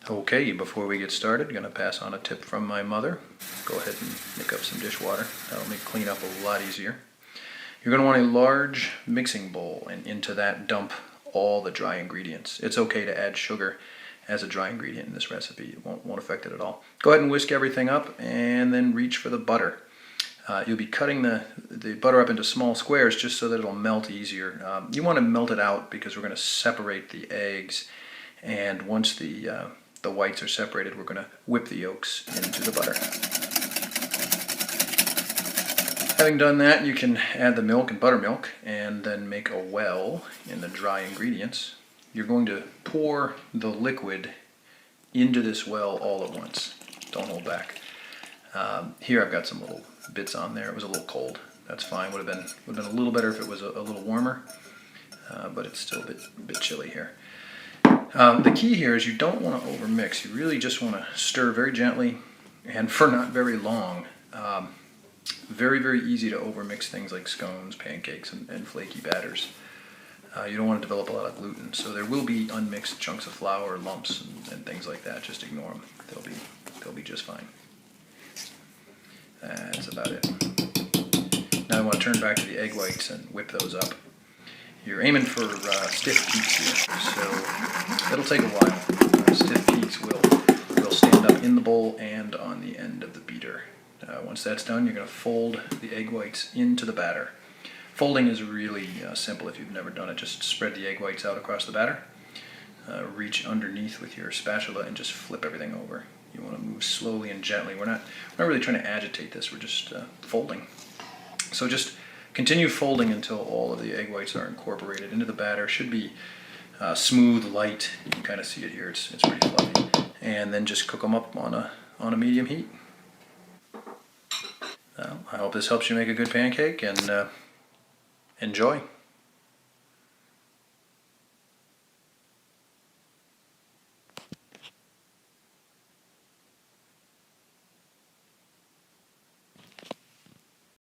Okay, before we get started, going to pass on a tip from my mother. Go ahead and make up some dishwater. That'll make cleanup a lot easier. You're going to want a large mixing bowl, and into that dump all the dry ingredients. It's okay to add sugar as a dry ingredient in this recipe. It won't affect it at all. Go ahead and whisk everything up and then reach for the butter. You'll be cutting the butter up into small squares just so that it'll melt easier. You want to melt it out because we're going to separate the eggs, and once the whites are separated, we're going to whip the yolks into the butter. Having done that, you can add the milk and buttermilk and then make a well in the dry ingredients. You're going to pour the liquid into this well all at once. Don't hold back. Here I've got some little bits on there. It was a little cold. That's fine. Would have been a little better if it was a little warmer, but it's still a bit chilly here. The key here is you don't want to overmix. You really just want to stir very gently and for not very long. Very, very easy to overmix things like scones, pancakes, and flaky batters. You don't want to develop a lot of gluten, so there will be unmixed chunks of flour, lumps, and things like that. Just ignore them. They'll be just fine. That's about it. Now I want to turn back to the egg whites and whip those up. You're aiming for stiff peaks here, so it'll take a while. Stiff peaks will stand up in the bowl and on the end of the beater. Once that's done, you're going to fold the egg whites into the batter. Folding is really simple if you've never done it. Just spread the egg whites out across the batter. Reach underneath with your spatula and just flip everything over. You want to move slowly and gently. We're not really trying to agitate this. We're just folding. So just continue folding until all of the egg whites are incorporated into the batter. Should be smooth, light. You can kind of see it here. It's pretty fluffy. And then just cook them up on a medium heat. I hope this helps you make a good pancake, and enjoy.